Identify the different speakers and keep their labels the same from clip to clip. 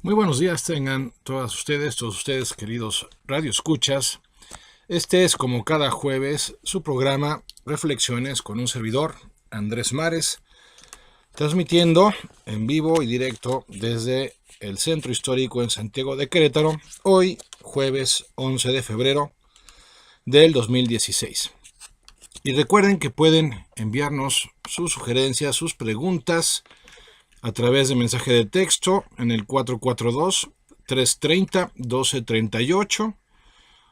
Speaker 1: Muy buenos días tengan todos ustedes queridos radioescuchas. Este es, como cada jueves, su programa Reflexiones con un servidor, Andrés Mares, transmitiendo en vivo y directo desde el Centro Histórico en Santiago de Querétaro, hoy jueves 11 de febrero del 2016. Y recuerden que pueden enviarnos sus sugerencias, sus preguntas, a través de mensaje de texto en el 442-330-1238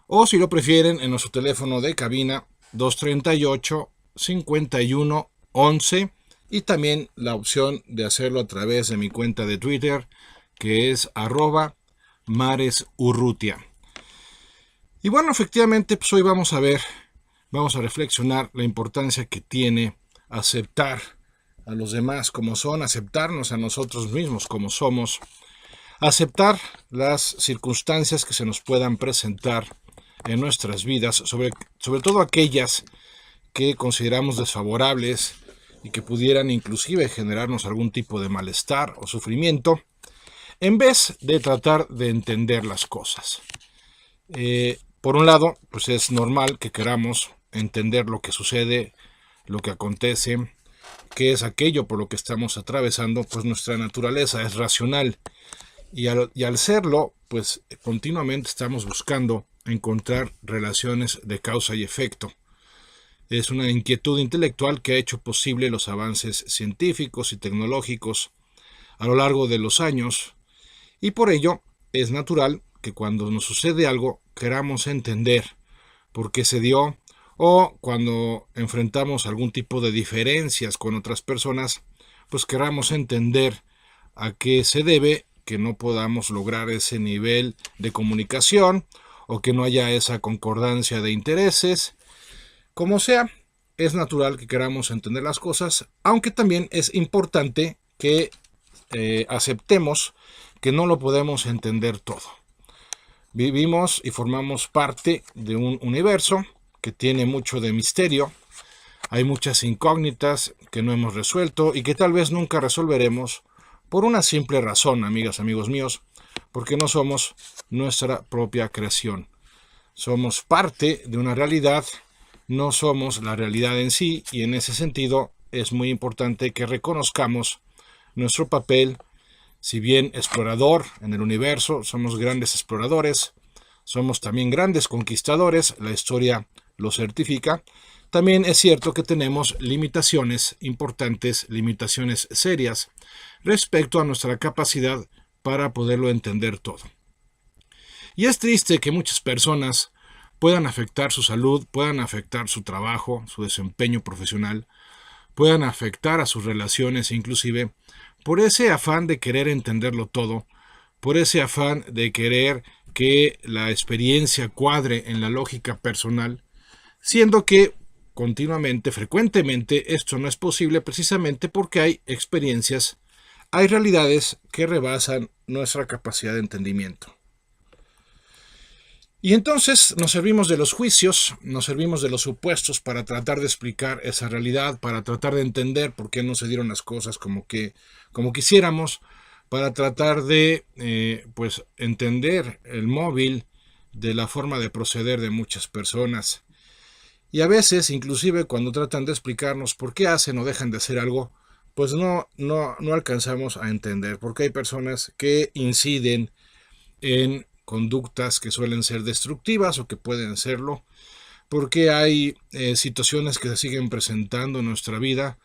Speaker 1: o si lo prefieren en nuestro teléfono de cabina 238-5111 y también la opción de hacerlo a través de mi cuenta de Twitter que es @maresurrutia. Y bueno, efectivamente, pues hoy vamos a reflexionar la importancia que tiene aceptar a los demás como son, aceptarnos a nosotros mismos como somos, aceptar las circunstancias que se nos puedan presentar en nuestras vidas, sobre todo aquellas que consideramos desfavorables y que pudieran inclusive generarnos algún tipo de malestar o sufrimiento, en vez de tratar de entender las cosas. Por un lado, pues es normal que queramos entender lo que sucede, lo que acontece, qué es aquello por lo que estamos atravesando, pues nuestra naturaleza es racional y al serlo, pues continuamente estamos buscando encontrar relaciones de causa y efecto. Es una inquietud intelectual que ha hecho posible los avances científicos y tecnológicos a lo largo de los años y por ello es natural que cuando nos sucede algo queramos entender por qué se dio, o cuando enfrentamos algún tipo de diferencias con otras personas, pues queramos entender a qué se debe que no podamos lograr ese nivel de comunicación o que no haya esa concordancia de intereses. Como sea, es natural que queramos entender las cosas, aunque también es importante que aceptemos que no lo podemos entender todo. Vivimos y formamos parte de un universo que tiene mucho de misterio. Hay muchas incógnitas que no hemos resuelto y que tal vez nunca resolveremos por una simple razón, amigas, amigos míos, porque no somos nuestra propia creación. Somos parte de una realidad, no somos la realidad en sí, y en ese sentido es muy importante que reconozcamos nuestro papel. Si bien explorador en el universo, somos grandes exploradores, somos también grandes conquistadores, la historia lo certifica. También es cierto que tenemos limitaciones importantes, limitaciones serias respecto a nuestra capacidad para poderlo entender todo. Y es triste que muchas personas puedan afectar su salud, puedan afectar su trabajo, su desempeño profesional, puedan afectar a sus relaciones inclusive por ese afán de querer entenderlo todo, por ese afán de querer que la experiencia cuadre en la lógica personal, siendo que continuamente, frecuentemente, esto no es posible precisamente porque hay experiencias, hay realidades que rebasan nuestra capacidad de entendimiento. Y entonces nos servimos de los juicios, nos servimos de los supuestos para tratar de explicar esa realidad, para tratar de entender por qué no se dieron las cosas como quisiéramos, para tratar de pues entender el móvil de la forma de proceder de muchas personas. Y a veces, inclusive cuando tratan de explicarnos por qué hacen o dejan de hacer algo, pues no alcanzamos a entender, porque hay personas que inciden en conductas que suelen ser destructivas o que pueden serlo, porque hay situaciones que se siguen presentando en nuestra vida.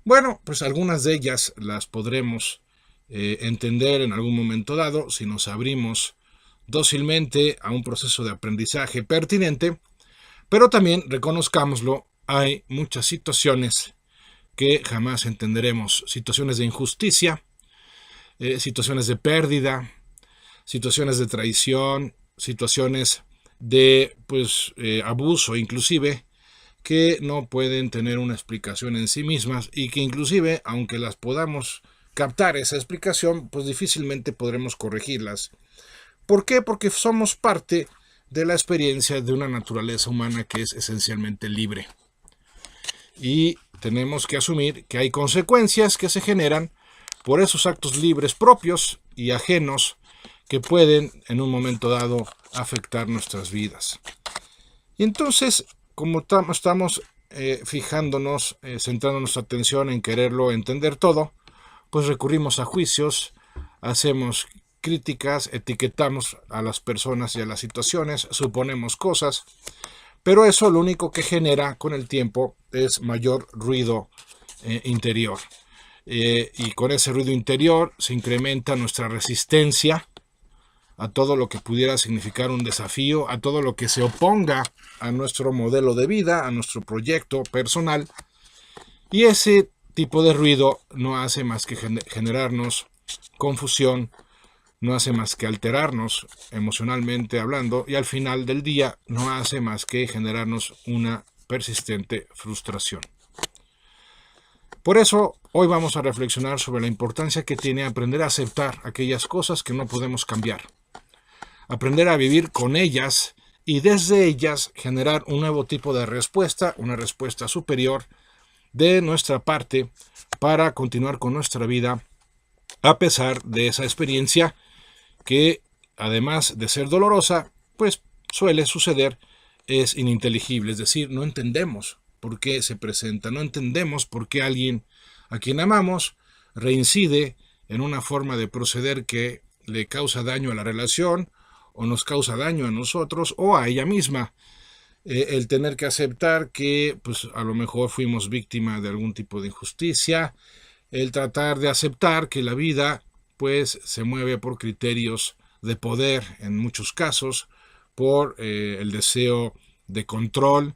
Speaker 1: Bueno, pues algunas de ellas las podremos entender en algún momento dado si nos abrimos dócilmente a un proceso de aprendizaje pertinente, pero también reconozcámoslo, hay muchas situaciones que jamás entenderemos, situaciones de injusticia, situaciones de pérdida, situaciones de traición, situaciones de abuso inclusive, que no pueden tener una explicación en sí mismas y que inclusive, aunque las podamos captar esa explicación, pues difícilmente podremos corregirlas. ¿Por qué? Porque somos parte de la experiencia de una naturaleza humana que es esencialmente libre. Y tenemos que asumir que hay consecuencias que se generan por esos actos libres propios y ajenos que pueden en un momento dado afectar nuestras vidas. Y entonces, como estamos fijándonos, centrando nuestra atención en quererlo entender todo, pues recurrimos a juicios, hacemos críticas, etiquetamos a las personas y a las situaciones, suponemos cosas, pero eso lo único que genera con el tiempo es mayor ruido interior. Y con ese ruido interior se incrementa nuestra resistencia a todo lo que pudiera significar un desafío, a todo lo que se oponga a nuestro modelo de vida, a nuestro proyecto personal. Y ese tipo de ruido no hace más que generarnos confusión, no hace más que alterarnos emocionalmente hablando, y al final del día no hace más que generarnos una persistente frustración. Por eso hoy vamos a reflexionar sobre la importancia que tiene aprender a aceptar aquellas cosas que no podemos cambiar, aprender a vivir con ellas y desde ellas generar un nuevo tipo de respuesta, una respuesta superior de nuestra parte para continuar con nuestra vida a pesar de esa experiencia que, además de ser dolorosa, pues suele suceder, es ininteligible, es decir, no entendemos por qué se presenta, no entendemos por qué alguien a quien amamos reincide en una forma de proceder que le causa daño a la relación o nos causa daño a nosotros o a ella misma. El tener que aceptar que pues a lo mejor fuimos víctima de algún tipo de injusticia, el tratar de aceptar que la vida pues se mueve por criterios de poder en muchos casos, por el deseo de control,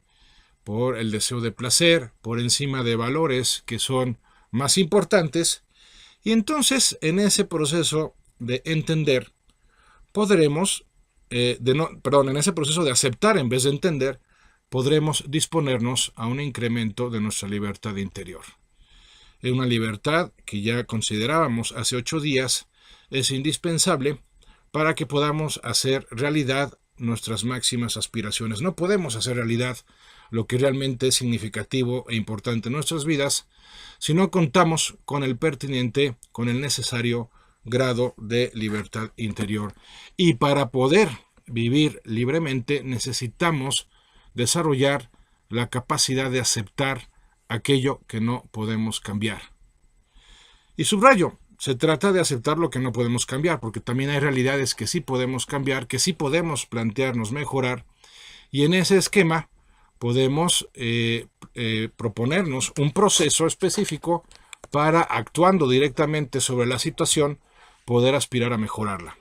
Speaker 1: por el deseo de placer, por encima de valores que son más importantes. Y entonces en ese proceso de entender podremos, en ese proceso de aceptar en vez de entender, podremos disponernos a un incremento de nuestra libertad interior. En una libertad que ya considerábamos hace 8 días es indispensable para que podamos hacer realidad nuestras máximas aspiraciones. No podemos hacer realidad lo que realmente es significativo e importante en nuestras vidas si no contamos con el pertinente, con el necesario grado de libertad interior. Y para poder vivir libremente necesitamos desarrollar la capacidad de aceptar aquello que no podemos cambiar. Y subrayo, se trata de aceptar lo que no podemos cambiar, porque también hay realidades que sí podemos cambiar, que sí podemos plantearnos mejorar, y en ese esquema podemos proponernos un proceso específico para, actuando directamente sobre la situación, poder aspirar a mejorarla.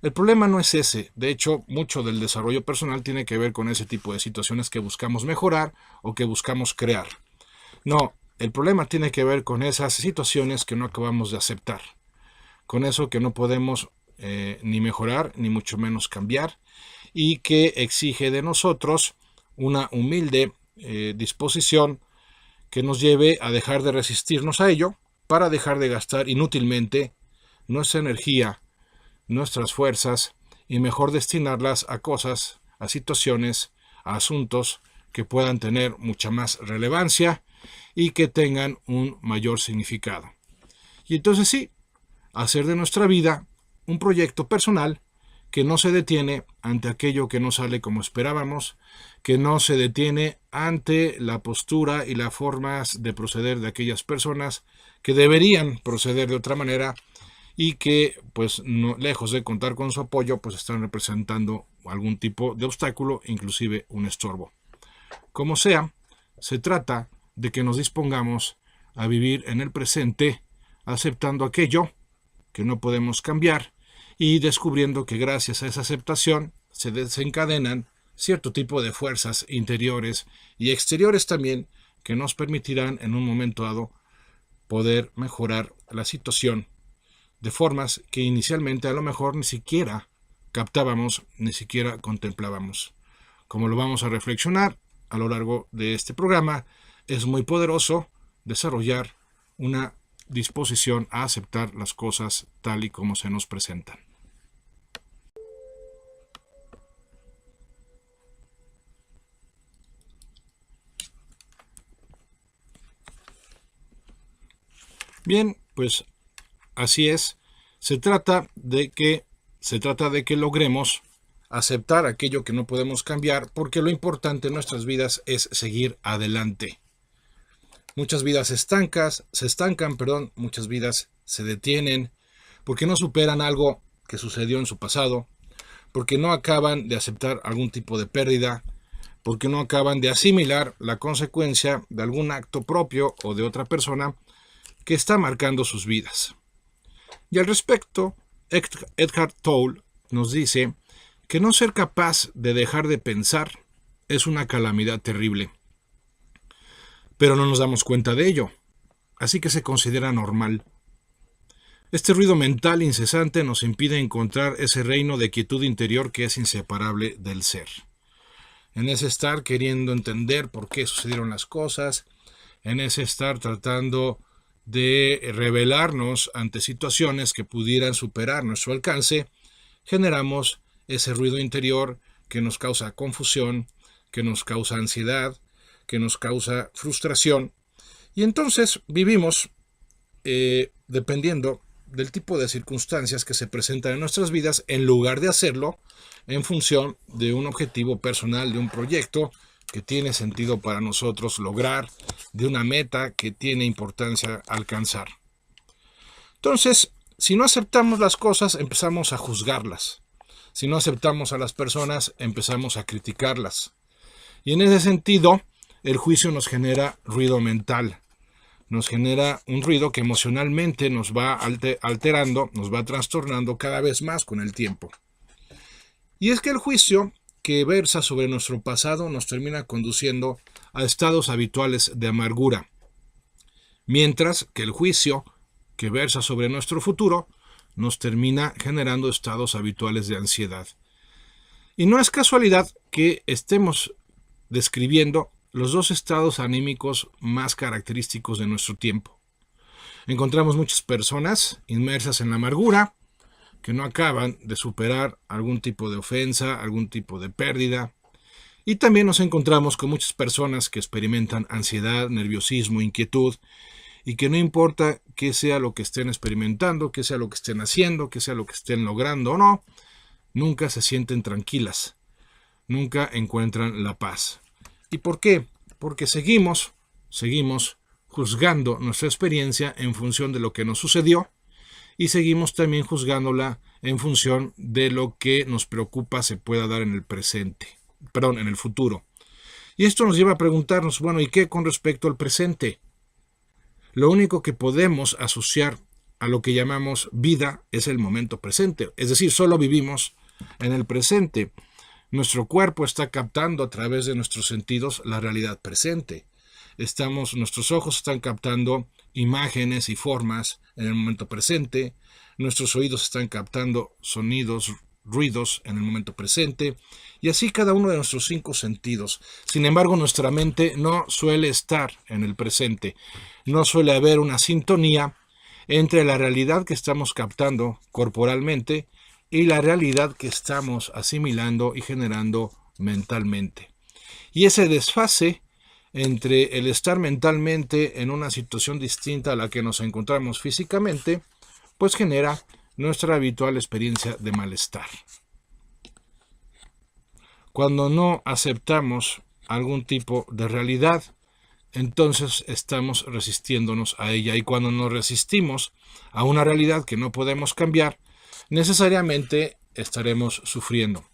Speaker 1: El problema no es ese. De hecho, mucho del desarrollo personal tiene que ver con ese tipo de situaciones que buscamos mejorar o que buscamos crear. No, el problema tiene que ver con esas situaciones que no acabamos de aceptar, con eso que no podemos ni mejorar, ni mucho menos cambiar, y que exige de nosotros una humilde disposición que nos lleve a dejar de resistirnos a ello para dejar de gastar inútilmente nuestra energía, nuestras fuerzas y mejor destinarlas a cosas, a situaciones, a asuntos que puedan tener mucha más relevancia y que tengan un mayor significado. Y entonces sí, hacer de nuestra vida un proyecto personal que no se detiene ante aquello que no sale como esperábamos, que no se detiene ante la postura y las formas de proceder de aquellas personas que deberían proceder de otra manera y que, pues, no, lejos de contar con su apoyo, pues están representando algún tipo de obstáculo, inclusive un estorbo. Como sea, se trata de que nos dispongamos a vivir en el presente, aceptando aquello que no podemos cambiar y descubriendo que gracias a esa aceptación se desencadenan cierto tipo de fuerzas interiores y exteriores también que nos permitirán en un momento dado poder mejorar la situación de formas que inicialmente a lo mejor ni siquiera captábamos, ni siquiera contemplábamos. Como lo vamos a reflexionar a lo largo de este programa, es muy poderoso desarrollar una disposición a aceptar las cosas tal y como se nos presentan. Bien, pues así es. Se trata de que Se trata de que logremos aceptar aquello que no podemos cambiar, porque lo importante en nuestras vidas es seguir adelante. Muchas vidas se estancan, muchas vidas se detienen porque no superan algo que sucedió en su pasado, porque no acaban de aceptar algún tipo de pérdida, porque no acaban de asimilar la consecuencia de algún acto propio o de otra persona que está marcando sus vidas. Y al respecto, Eckhart Tolle nos dice que no ser capaz de dejar de pensar es una calamidad terrible. Pero no nos damos cuenta de ello, así que se considera normal. Este ruido mental incesante nos impide encontrar ese reino de quietud interior que es inseparable del ser. En ese estar queriendo entender por qué sucedieron las cosas, en ese estar tratando de revelarnos ante situaciones que pudieran superar nuestro alcance, generamos ese ruido interior que nos causa confusión, que nos causa ansiedad, que nos causa frustración, y entonces vivimos dependiendo del tipo de circunstancias que se presentan en nuestras vidas, en lugar de hacerlo en función de un objetivo personal, de un proyecto que tiene sentido para nosotros lograr, de una meta que tiene importancia alcanzar. Entonces, si no aceptamos las cosas, empezamos a juzgarlas. Si no aceptamos a las personas, empezamos a criticarlas. Y en ese sentido, el juicio nos genera ruido mental. Nos genera un ruido que emocionalmente nos va alterando, nos va trastornando cada vez más con el tiempo. Y es que el juicio que versa sobre nuestro pasado nos termina conduciendo a estados habituales de amargura, mientras que el juicio que versa sobre nuestro futuro nos termina generando estados habituales de ansiedad. Y no es casualidad que estemos describiendo los dos estados anímicos más característicos de nuestro tiempo. Encontramos muchas personas inmersas en la amargura, que no acaban de superar algún tipo de ofensa, algún tipo de pérdida. Y también nos encontramos con muchas personas que experimentan ansiedad, nerviosismo, inquietud, y que no importa qué sea lo que estén experimentando, qué sea lo que estén haciendo, qué sea lo que estén logrando o no, nunca se sienten tranquilas, nunca encuentran la paz. ¿Y por qué? Porque seguimos juzgando nuestra experiencia en función de lo que nos sucedió y seguimos también juzgándola en función de lo que nos preocupa se pueda dar en el futuro. Y esto nos lleva a preguntarnos, bueno, ¿y qué con respecto al presente? Lo único que podemos asociar a lo que llamamos vida es el momento presente, es decir, solo vivimos en el presente. Nuestro cuerpo está captando a través de nuestros sentidos la realidad presente. Nuestros ojos están captando imágenes y formas en el momento presente. Nuestros oídos están captando sonidos, ruidos en el momento presente. Y así cada uno de nuestros 5 sentidos. Sin embargo, nuestra mente no suele estar en el presente. No suele haber una sintonía entre la realidad que estamos captando corporalmente y la realidad que estamos asimilando y generando mentalmente. Y ese desfase entre el estar mentalmente en una situación distinta a la que nos encontramos físicamente, pues genera nuestra habitual experiencia de malestar. Cuando no aceptamos algún tipo de realidad, entonces estamos resistiéndonos a ella. Y cuando nos resistimos a una realidad que no podemos cambiar, necesariamente estaremos sufriendo.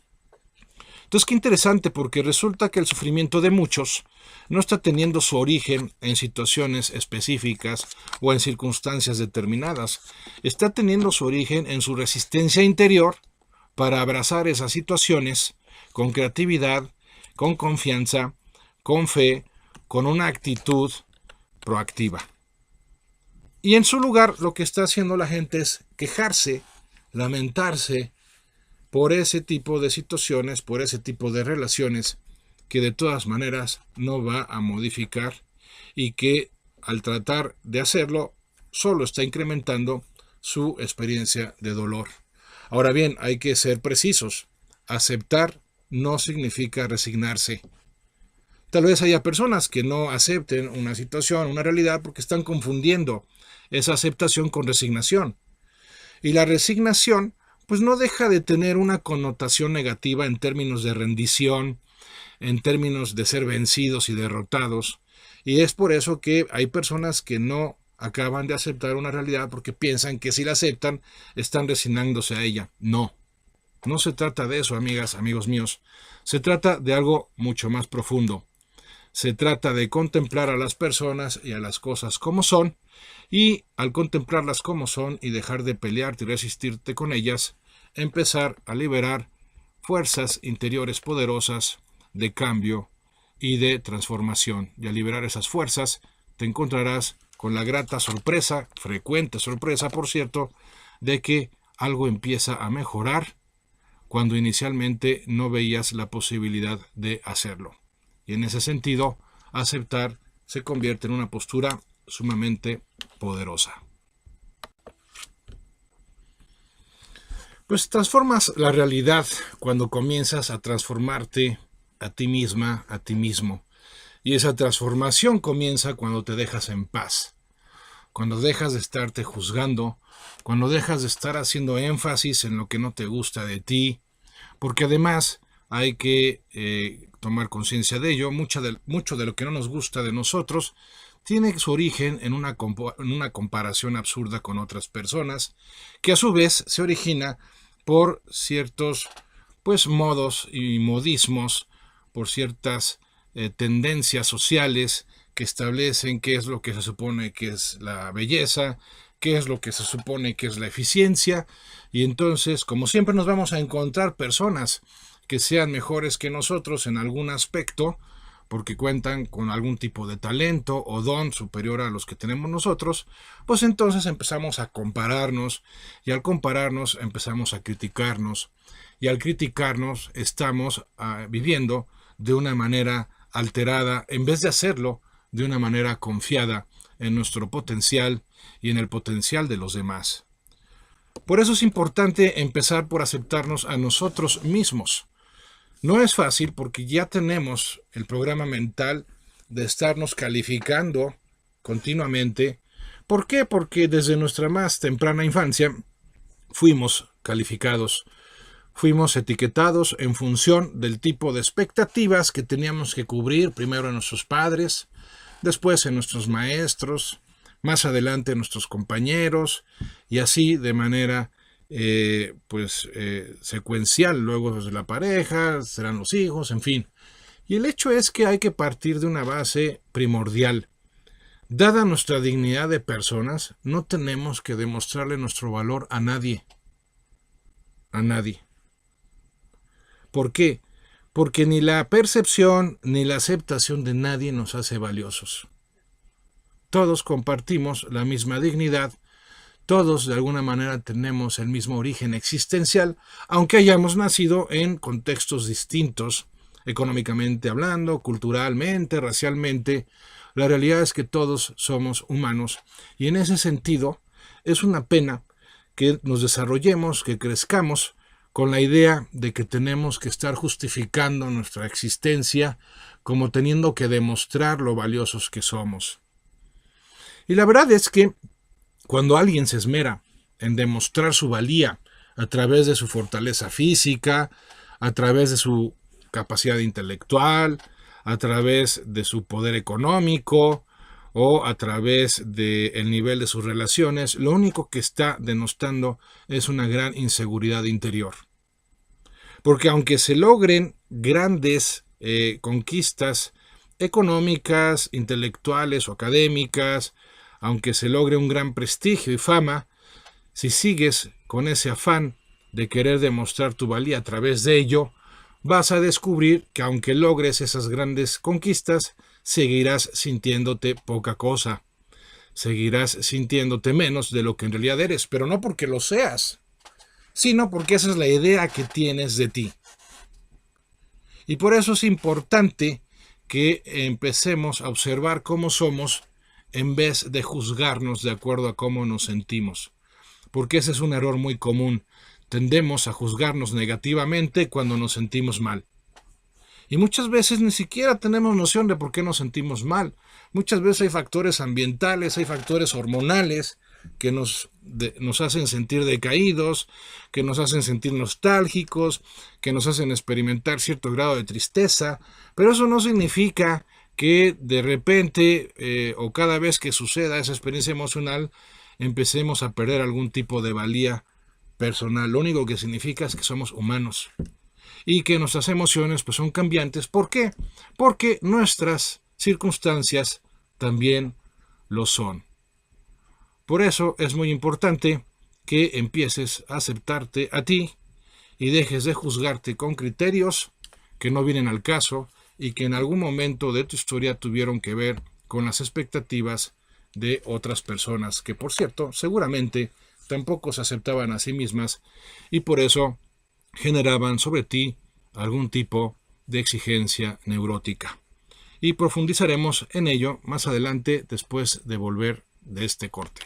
Speaker 1: Entonces, qué interesante, porque resulta que el sufrimiento de muchos no está teniendo su origen en situaciones específicas o en circunstancias determinadas. Está teniendo su origen en su resistencia interior para abrazar esas situaciones con creatividad, con confianza, con fe, con una actitud proactiva. Y en su lugar, lo que está haciendo la gente es quejarse, lamentarse por ese tipo de situaciones, por ese tipo de relaciones que de todas maneras no va a modificar y que al tratar de hacerlo solo está incrementando su experiencia de dolor. Ahora bien, hay que ser precisos. Aceptar no significa resignarse. Tal vez haya personas que no acepten una situación, una realidad, porque están confundiendo esa aceptación con resignación. Y la resignación pues no deja de tener una connotación negativa en términos de rendición, en términos de ser vencidos y derrotados. Y es por eso que hay personas que no acaban de aceptar una realidad porque piensan que si la aceptan están resignándose a ella. No, no se trata de eso, amigas, amigos míos. Se trata de algo mucho más profundo. Se trata de contemplar a las personas y a las cosas como son, y al contemplarlas como son y dejar de pelearte y resistirte con ellas, empezar a liberar fuerzas interiores poderosas de cambio y de transformación. Y al liberar esas fuerzas, te encontrarás con la grata sorpresa, frecuente sorpresa, por cierto, de que algo empieza a mejorar cuando inicialmente no veías la posibilidad de hacerlo. Y en ese sentido, aceptar se convierte en una postura sumamente poderosa. Pues transformas la realidad cuando comienzas a transformarte a ti misma, a ti mismo. Y esa transformación comienza cuando te dejas en paz, cuando dejas de estarte juzgando, cuando dejas de estar haciendo énfasis en lo que no te gusta de ti, porque además hay que tomar conciencia de ello. Mucho de lo que no nos gusta de nosotros tiene su origen en una comparación absurda con otras personas, que a su vez se origina por ciertos modos y modismos, por ciertas tendencias sociales que establecen qué es lo que se supone que es la belleza, qué es lo que se supone que es la eficiencia, y entonces, como siempre, nos vamos a encontrar personas que sean mejores que nosotros en algún aspecto, porque cuentan con algún tipo de talento o don superior a los que tenemos nosotros, pues entonces empezamos a compararnos, y al compararnos empezamos a criticarnos, y al criticarnos estamos viviendo de una manera alterada, en vez de hacerlo de una manera confiada en nuestro potencial y en el potencial de los demás. Por eso es importante empezar por aceptarnos a nosotros mismos. No es fácil porque ya tenemos el programa mental de estarnos calificando continuamente. ¿Por qué? Porque desde nuestra más temprana infancia fuimos calificados, fuimos etiquetados en función del tipo de expectativas que teníamos que cubrir, primero en nuestros padres, después en nuestros maestros, más adelante en nuestros compañeros, y así de manera secuencial. Luego desde la pareja, serán los hijos, en fin. Y el hecho es que hay que partir de una base primordial. Dada nuestra dignidad de personas, no tenemos que demostrarle nuestro valor a nadie. A nadie. ¿Por qué? Porque ni la percepción ni la aceptación de nadie nos hace valiosos. Todos compartimos la misma dignidad, todos de alguna manera tenemos el mismo origen existencial, aunque hayamos nacido en contextos distintos, económicamente hablando, culturalmente, racialmente. La realidad es que todos somos humanos, y en ese sentido es una pena que nos desarrollemos, que crezcamos con la idea de que tenemos que estar justificando nuestra existencia como teniendo que demostrar lo valiosos que somos. Y la verdad es que cuando alguien se esmera en demostrar su valía a través de su fortaleza física, a través de su capacidad intelectual, a través de su poder económico o a través del nivel de sus relaciones, lo único que está denostando es una gran inseguridad interior. Porque aunque se logren grandes conquistas económicas, intelectuales o académicas, aunque se logre un gran prestigio y fama, si sigues con ese afán de querer demostrar tu valía a través de ello, vas a descubrir que aunque logres esas grandes conquistas, seguirás sintiéndote poca cosa. Seguirás sintiéndote menos de lo que en realidad eres, pero no porque lo seas, sino porque esa es la idea que tienes de ti. Y por eso es importante que empecemos a observar cómo somos en vez de juzgarnos de acuerdo a cómo nos sentimos. Porque ese es un error muy común. Tendemos a juzgarnos negativamente cuando nos sentimos mal. Y muchas veces ni siquiera tenemos noción de por qué nos sentimos mal. Muchas veces hay factores ambientales, hay factores hormonales, que nos hacen sentir decaídos, que nos hacen sentir nostálgicos, que nos hacen experimentar cierto grado de tristeza, pero eso no significa que de repente o cada vez que suceda esa experiencia emocional empecemos a perder algún tipo de valía personal. Lo único que significa es que somos humanos y que nuestras emociones pues son cambiantes. ¿Por qué? Porque nuestras circunstancias también lo son. Por eso es muy importante que empieces a aceptarte a ti y dejes de juzgarte con criterios que no vienen al caso y que en algún momento de tu historia tuvieron que ver con las expectativas de otras personas, que por cierto, seguramente tampoco se aceptaban a sí mismas y por eso generaban sobre ti algún tipo de exigencia neurótica. Y profundizaremos en ello más adelante después de volver de este corte.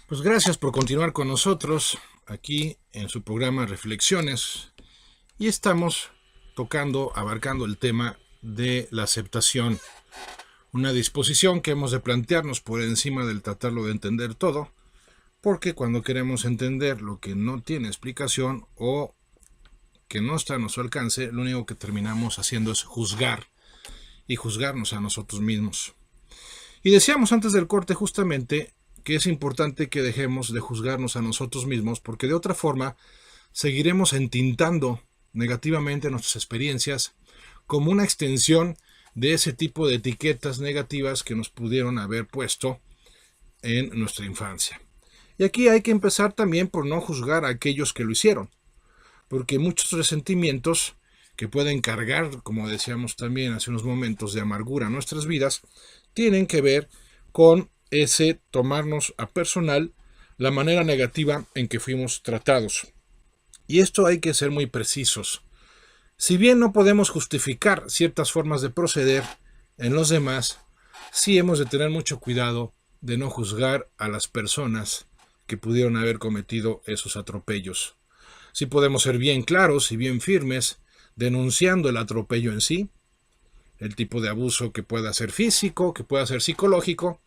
Speaker 1: Pues gracias por continuar con nosotros aquí en su programa Reflexiones y estamos abarcando el tema de la aceptación, una disposición que hemos de plantearnos por encima del tratarlo de entender todo, porque cuando queremos entender lo que no tiene explicación o que no está a nuestro alcance, lo único que terminamos haciendo es juzgar y juzgarnos a nosotros mismos. Y decíamos antes del corte justamente que es importante que dejemos de juzgarnos a nosotros mismos, porque de otra forma seguiremos entintando negativamente nuestras experiencias como una extensión de ese tipo de etiquetas negativas que nos pudieron haber puesto en nuestra infancia. Y aquí hay que empezar también por no juzgar a aquellos que lo hicieron, porque muchos resentimientos que pueden cargar, como decíamos también hace unos momentos, de amargura a nuestras vidas, tienen que ver con ese tomarnos a personal la manera negativa en que fuimos tratados. Y esto hay que ser muy precisos. Si bien no podemos justificar ciertas formas de proceder en los demás, sí hemos de tener mucho cuidado de no juzgar a las personas que pudieron haber cometido esos atropellos. Sí podemos ser bien claros y bien firmes denunciando el atropello en sí, el tipo de abuso que pueda ser físico, que pueda ser psicológico,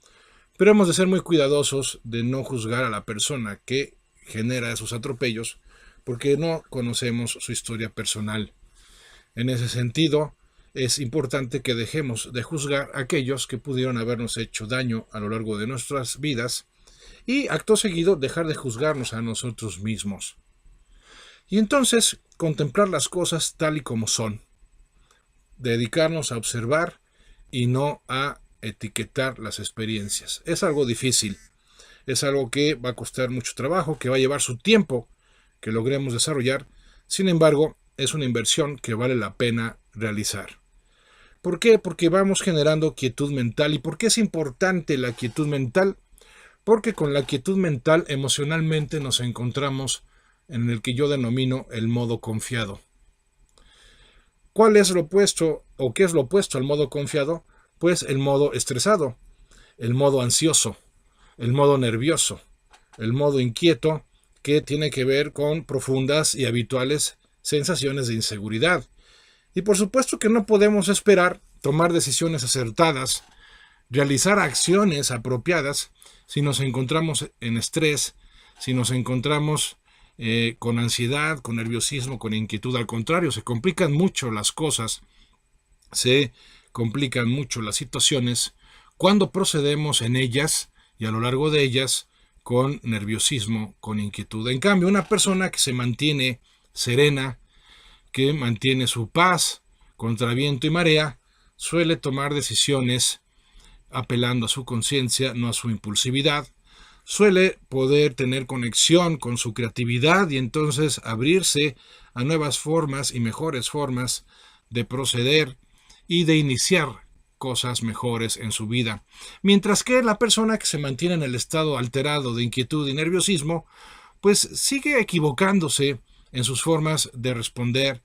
Speaker 1: pero hemos de ser muy cuidadosos de no juzgar a la persona que genera esos atropellos porque no conocemos su historia personal. En ese sentido, es importante que dejemos de juzgar a aquellos que pudieron habernos hecho daño a lo largo de nuestras vidas y, acto seguido, dejar de juzgarnos a nosotros mismos. Y entonces, contemplar las cosas tal y como son. Dedicarnos a observar y no a etiquetar las experiencias. Es algo difícil, es algo que va a costar mucho trabajo, que va a llevar su tiempo que logremos desarrollar. Sin embargo, es una inversión que vale la pena realizar. ¿Por qué? Porque vamos generando quietud mental. ¿Y por qué es importante la quietud mental? Porque con la quietud mental emocionalmente nos encontramos en el que yo denomino el modo confiado. ¿Cuál es lo opuesto o qué es lo opuesto al modo confiado? Pues el modo estresado, el modo ansioso, el modo nervioso, el modo inquieto, que tiene que ver con profundas y habituales sensaciones de inseguridad. Y por supuesto que no podemos esperar tomar decisiones acertadas, realizar acciones apropiadas, si nos encontramos en estrés, si nos encontramos con ansiedad, con nerviosismo, con inquietud. Al contrario, se complican mucho las cosas, se complican mucho las situaciones cuando procedemos en ellas y a lo largo de ellas con nerviosismo, con inquietud. En cambio, una persona que se mantiene serena, que mantiene su paz contra viento y marea, suele tomar decisiones apelando a su conciencia, no a su impulsividad, suele poder tener conexión con su creatividad y entonces abrirse a nuevas formas y mejores formas de proceder y de iniciar cosas mejores en su vida. Mientras que la persona que se mantiene en el estado alterado de inquietud y nerviosismo, pues sigue equivocándose en sus formas de responder,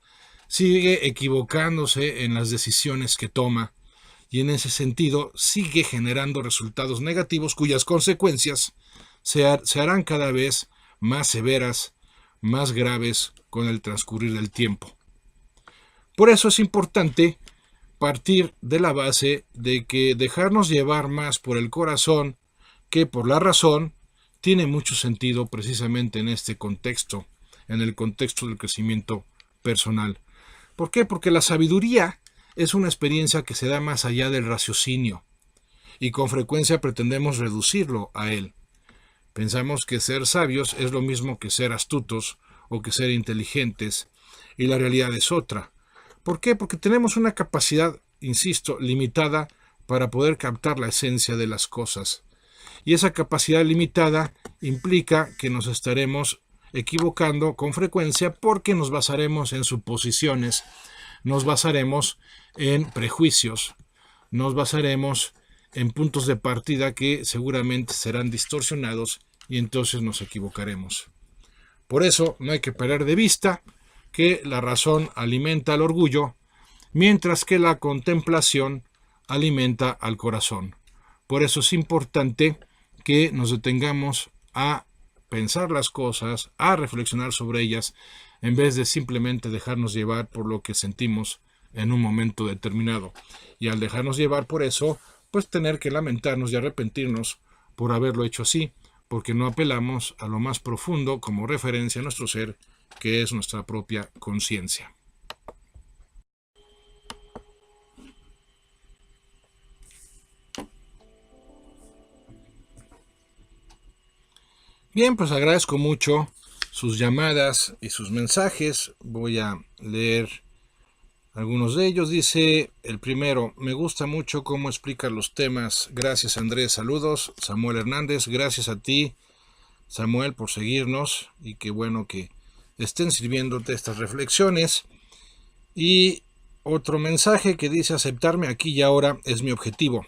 Speaker 1: sigue equivocándose en las decisiones que toma y en ese sentido sigue generando resultados negativos cuyas consecuencias se harán cada vez más severas, más graves con el transcurrir del tiempo. Por eso es importante partir de la base de que dejarnos llevar más por el corazón que por la razón tiene mucho sentido precisamente en este contexto, en el contexto del crecimiento personal. ¿Por qué? Porque la sabiduría es una experiencia que se da más allá del raciocinio y con frecuencia pretendemos reducirlo a él. Pensamos que ser sabios es lo mismo que ser astutos o que ser inteligentes, y la realidad es otra. ¿Por qué? Porque tenemos una capacidad, insisto, limitada para poder captar la esencia de las cosas. Y esa capacidad limitada implica que nos estaremos equivocando con frecuencia porque nos basaremos en suposiciones, nos basaremos en prejuicios, nos basaremos en puntos de partida que seguramente serán distorsionados y entonces nos equivocaremos. Por eso no hay que perder de vista que la razón alimenta al orgullo, mientras que la contemplación alimenta al corazón. Por eso es importante que nos detengamos a pensar las cosas, a reflexionar sobre ellas, en vez de simplemente dejarnos llevar por lo que sentimos en un momento determinado. Y al dejarnos llevar por eso, pues tener que lamentarnos y arrepentirnos por haberlo hecho así, porque no apelamos a lo más profundo como referencia a nuestro ser, que es nuestra propia conciencia. Bien, pues agradezco mucho sus llamadas y sus mensajes. Voy a leer algunos de ellos. Dice el primero: me gusta mucho cómo explica los temas. Gracias, Andrés. Saludos. Samuel Hernández: gracias a ti, Samuel, por seguirnos, y qué bueno que estén sirviéndote estas reflexiones. Y otro mensaje que dice: aceptarme aquí y ahora es mi objetivo.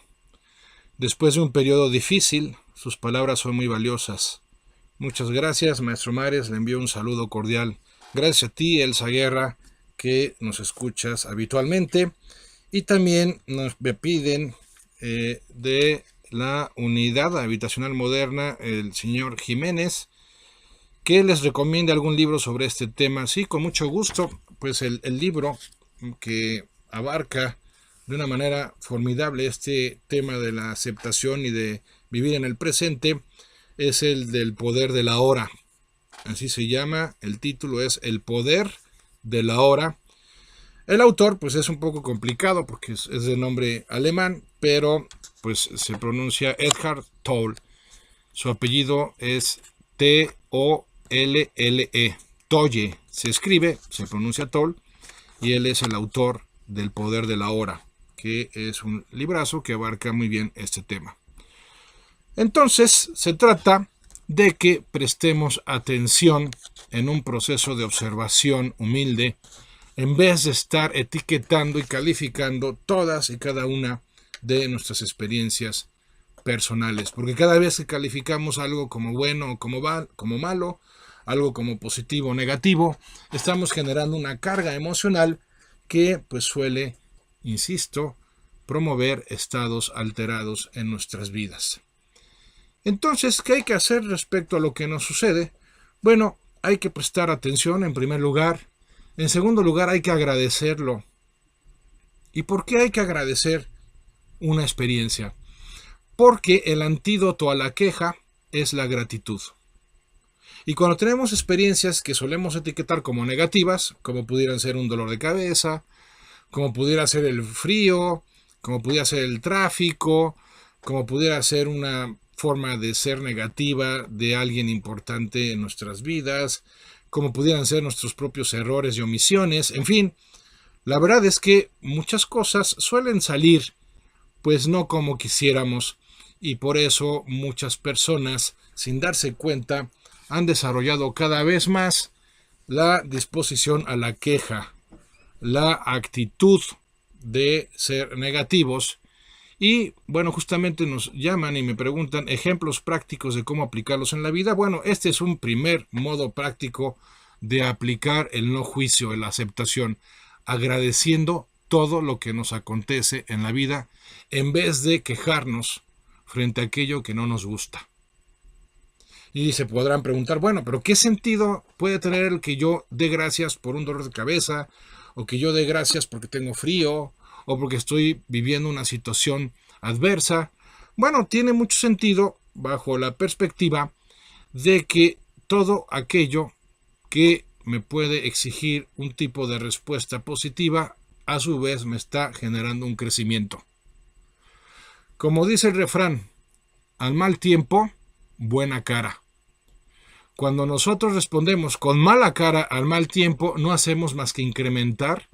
Speaker 1: Después de un periodo difícil, sus palabras son muy valiosas. Muchas gracias, maestro Mares, le envío un saludo cordial. Gracias a ti, Elsa Guerra, que nos escuchas habitualmente. Y también me piden de la unidad habitacional moderna, el señor Jiménez, que les recomiende algún libro sobre este tema. Sí, con mucho gusto. Pues el libro que abarca de una manera formidable este tema de la aceptación y de vivir en el presente es el del poder de la hora. Así se llama, el título es El poder de la hora. El autor pues es un poco complicado porque es de nombre alemán, pero pues se pronuncia Eckhart Tolle. Su apellido es T-O-L-L-E. Tolle se escribe, se pronuncia Tolle, y él es el autor del poder de la hora, que es un librazo que abarca muy bien este tema. Entonces, se trata de que prestemos atención en un proceso de observación humilde, en vez de estar etiquetando y calificando todas y cada una de nuestras experiencias personales. Porque cada vez que calificamos algo como bueno o como malo, algo como positivo o negativo, estamos generando una carga emocional que pues suele, insisto, promover estados alterados en nuestras vidas. Entonces, ¿qué hay que hacer respecto a lo que nos sucede? Bueno, hay que prestar atención en primer lugar. En segundo lugar, hay que agradecerlo. ¿Y por qué hay que agradecer una experiencia? Porque el antídoto a la queja es la gratitud. Y cuando tenemos experiencias que solemos etiquetar como negativas, como pudieran ser un dolor de cabeza, como pudiera ser el frío, como pudiera ser el tráfico, como pudiera ser una forma de ser negativa de alguien importante en nuestras vidas, como pudieran ser nuestros propios errores y omisiones, en fin, la verdad es que muchas cosas suelen salir pues no como quisiéramos, y por eso muchas personas, sin darse cuenta, han desarrollado cada vez más la disposición a la queja, la actitud de ser negativos. Y bueno, justamente nos llaman y me preguntan ejemplos prácticos de cómo aplicarlos en la vida. Bueno, este es un primer modo práctico de aplicar el no juicio, la aceptación, agradeciendo todo lo que nos acontece en la vida en vez de quejarnos frente a aquello que no nos gusta. Y se podrán preguntar, bueno, pero ¿qué sentido puede tener el que yo dé gracias por un dolor de cabeza, o que yo dé gracias porque tengo frío, o porque estoy viviendo una situación adversa. Bueno, tiene mucho sentido bajo la perspectiva de que todo aquello que me puede exigir un tipo de respuesta positiva, a su vez me está generando un crecimiento. Como dice el refrán, al mal tiempo, buena cara. Cuando nosotros respondemos con mala cara al mal tiempo, no hacemos más que incrementar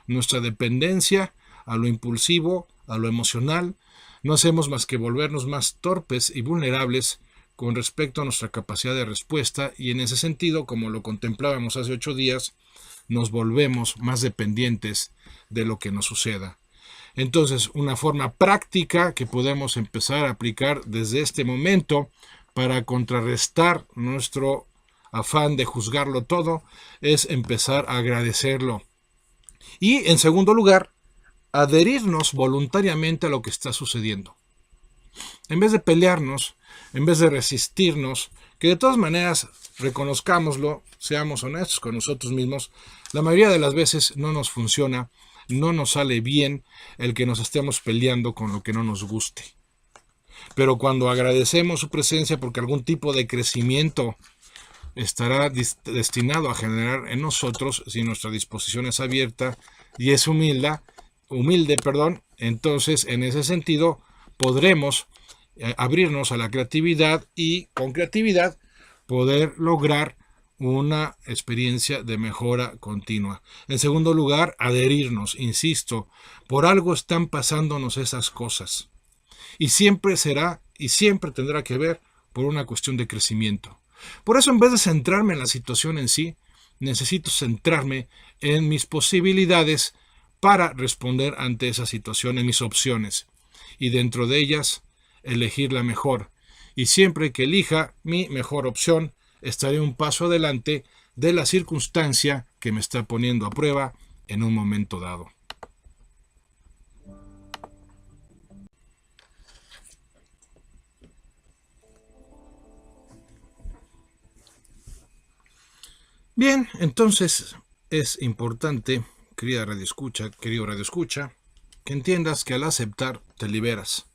Speaker 1: nuestra dependencia a lo impulsivo, a lo emocional. No hacemos más que volvernos más torpes y vulnerables con respecto a nuestra capacidad de respuesta, y en ese sentido, como lo contemplábamos hace 8 días, nos volvemos más dependientes de lo que nos suceda. Entonces, una forma práctica que podemos empezar a aplicar desde este momento para contrarrestar nuestro afán de juzgarlo todo es empezar a agradecerlo. Y, en segundo lugar, adherirnos voluntariamente a lo que está sucediendo. En vez de pelearnos, en vez de resistirnos, que de todas maneras reconozcámoslo, seamos honestos con nosotros mismos, la mayoría de las veces no nos funciona, no nos sale bien el que nos estemos peleando con lo que no nos guste. Pero cuando agradecemos su presencia porque algún tipo de crecimiento estará destinado a generar en nosotros, si nuestra disposición es abierta y es humilde, entonces en ese sentido podremos abrirnos a la creatividad y con creatividad poder lograr una experiencia de mejora continua. En segundo lugar, adherirnos, insisto, por algo están pasándonos esas cosas. Y siempre será y siempre tendrá que ver por una cuestión de crecimiento. Por eso, en vez de centrarme en la situación en sí, necesito centrarme en mis posibilidades para responder ante esa situación, en mis opciones. Y dentro de ellas, elegir la mejor. Y siempre que elija mi mejor opción, estaré un paso adelante de la circunstancia que me está poniendo a prueba en un momento dado. Bien, entonces es importante, querido Radio Escucha, que entiendas que al aceptar te liberas,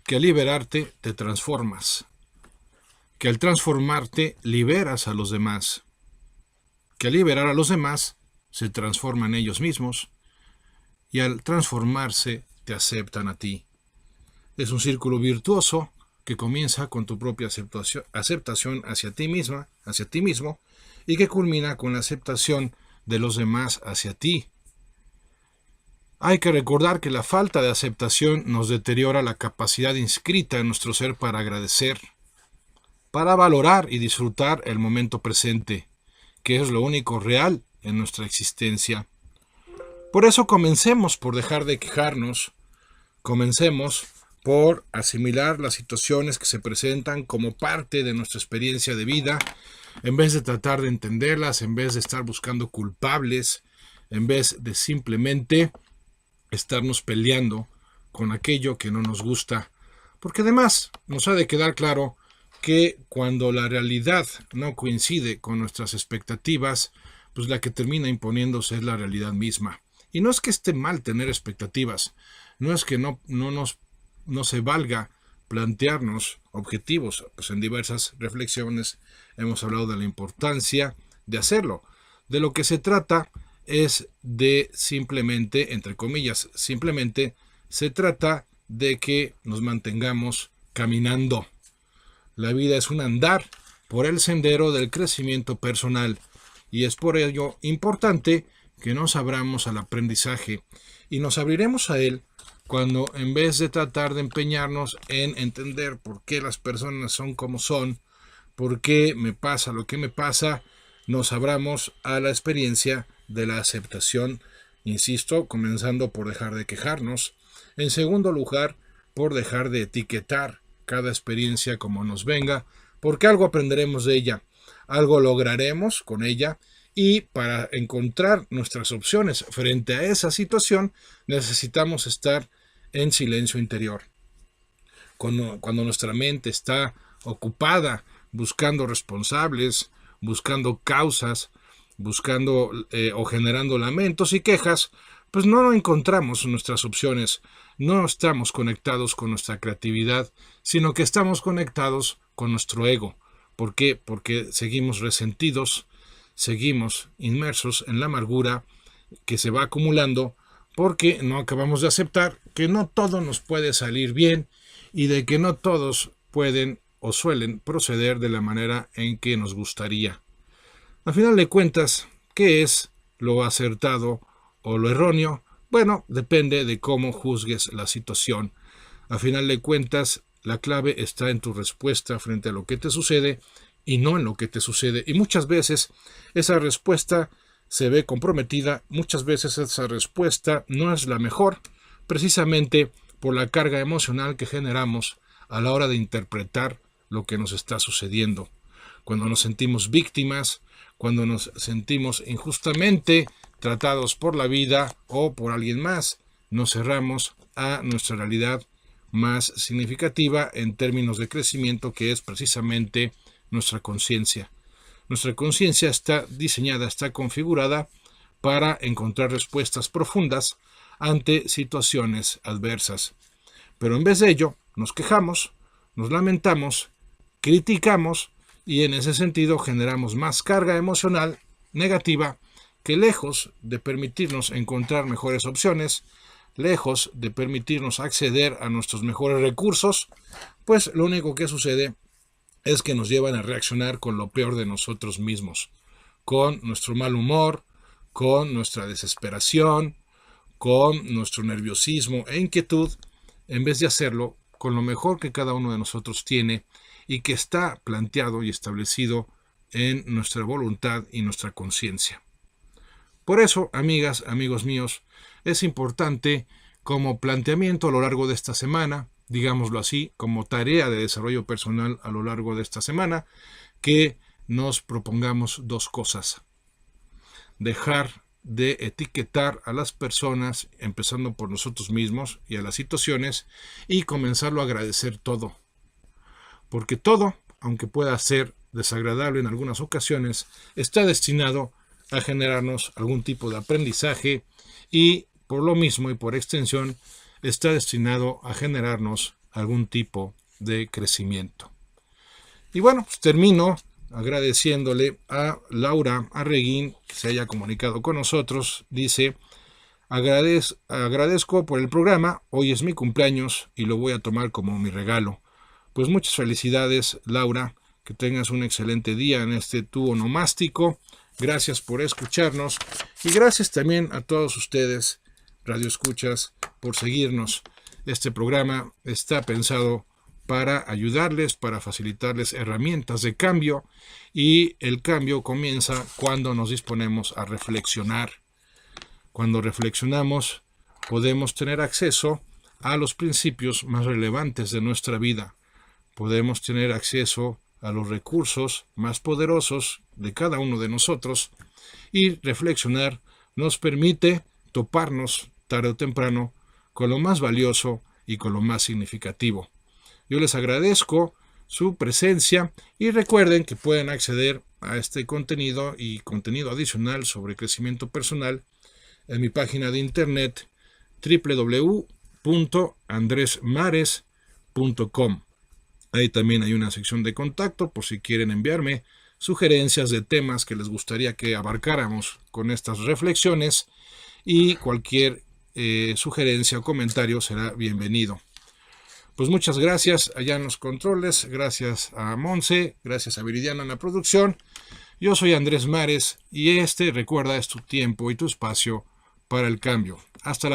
Speaker 1: que al liberarte te transformas, que al transformarte liberas a los demás, que al liberar a los demás se transforman ellos mismos y al transformarse te aceptan a ti. Es un círculo virtuoso que comienza con tu propia aceptación hacia ti misma, hacia ti mismo, y que culmina con la aceptación de los demás hacia ti. Hay que recordar que la falta de aceptación nos deteriora la capacidad inscrita en nuestro ser para agradecer, para valorar y disfrutar el momento presente, que es lo único real en nuestra existencia. Por eso comencemos por dejar de quejarnos, comencemos por asimilar las situaciones que se presentan como parte de nuestra experiencia de vida, en vez de tratar de entenderlas, en vez de estar buscando culpables, en vez de simplemente estarnos peleando con aquello que no nos gusta. Porque además nos ha de quedar claro que cuando la realidad no coincide con nuestras expectativas, pues la que termina imponiéndose es la realidad misma. Y no es que esté mal tener expectativas, no es que no se valga plantearnos objetivos, pues en diversas reflexiones hemos hablado de la importancia de hacerlo. De lo que se trata es de simplemente, entre comillas, simplemente se trata de que nos mantengamos caminando. La vida es un andar por el sendero del crecimiento personal y es por ello importante que nos abramos al aprendizaje y nos abriremos a él cuando, en vez de tratar de empeñarnos en entender por qué las personas son como son, por qué me pasa lo que me pasa, nos abramos a la experiencia de la aceptación, insisto, comenzando por dejar de quejarnos, en segundo lugar, por dejar de etiquetar cada experiencia como nos venga, porque algo aprenderemos de ella, algo lograremos con ella, y para encontrar nuestras opciones frente a esa situación necesitamos estar en silencio interior. Cuando nuestra mente está ocupada buscando responsables, buscando causas, buscando o generando lamentos y quejas, pues no encontramos nuestras opciones, no estamos conectados con nuestra creatividad, sino que estamos conectados con nuestro ego. ¿Por qué? Porque seguimos resentidos, seguimos inmersos en la amargura que se va acumulando porque no acabamos de aceptar que no todo nos puede salir bien y de que no todos pueden o suelen proceder de la manera en que nos gustaría. Al final de cuentas, ¿qué es lo acertado o lo erróneo? Bueno, depende de cómo juzgues la situación. Al final de cuentas, la clave está en tu respuesta frente a lo que te sucede y no en lo que te sucede. Y muchas veces esa respuesta se ve comprometida, muchas veces esa respuesta no es la mejor, precisamente por la carga emocional que generamos a la hora de interpretar lo que nos está sucediendo. Cuando nos sentimos víctimas, cuando nos sentimos injustamente tratados por la vida o por alguien más, nos cerramos a nuestra realidad más significativa en términos de crecimiento, que es precisamente nuestra conciencia. Nuestra conciencia está diseñada, está configurada para encontrar respuestas profundas ante situaciones adversas. Pero en vez de ello, nos quejamos, nos lamentamos, criticamos y en ese sentido generamos más carga emocional negativa que, lejos de permitirnos encontrar mejores opciones, lejos de permitirnos acceder a nuestros mejores recursos, pues lo único que sucede es que nos llevan a reaccionar con lo peor de nosotros mismos, con nuestro mal humor, con nuestra desesperación, con nuestro nerviosismo e inquietud, en vez de hacerlo con lo mejor que cada uno de nosotros tiene y que está planteado y establecido en nuestra voluntad y nuestra conciencia. Por eso, amigas, amigos míos, es importante como planteamiento a lo largo de esta semana, digámoslo así, como tarea de desarrollo personal a lo largo de esta semana, que nos propongamos dos cosas. Dejar de etiquetar a las personas, empezando por nosotros mismos y a las situaciones, y comenzarlo a agradecer todo. Porque todo, aunque pueda ser desagradable en algunas ocasiones, está destinado a generarnos algún tipo de aprendizaje y, por lo mismo y por extensión, está destinado a generarnos algún tipo de crecimiento. Y bueno, pues termino agradeciéndole a Laura Arreguín que se haya comunicado con nosotros. Dice: agradezco por el programa, hoy es mi cumpleaños y lo voy a tomar como mi regalo. Pues muchas felicidades, Laura, que tengas un excelente día en este tu onomástico. Gracias por escucharnos y gracias también a todos ustedes, radioescuchas, por seguirnos. Este programa está pensado para ayudarles, para facilitarles herramientas de cambio, y el cambio comienza cuando nos disponemos a reflexionar. Cuando reflexionamos, podemos tener acceso a los principios más relevantes de nuestra vida. Podemos tener acceso a los recursos más poderosos de cada uno de nosotros, y reflexionar nos permite toparnos tarde o temprano con lo más valioso y con lo más significativo. Yo les agradezco su presencia y recuerden que pueden acceder a este contenido y contenido adicional sobre crecimiento personal en mi página de internet www.andresmares.com. Ahí también hay una sección de contacto por si quieren enviarme sugerencias de temas que les gustaría que abarcáramos con estas reflexiones, y cualquier sugerencia o comentario será bienvenido. Pues muchas gracias allá en los controles, gracias a Monse, gracias a Viridiana en la producción. Yo soy Andrés Mares y recuerda, es tu tiempo y tu espacio para el cambio. Hasta la próxima.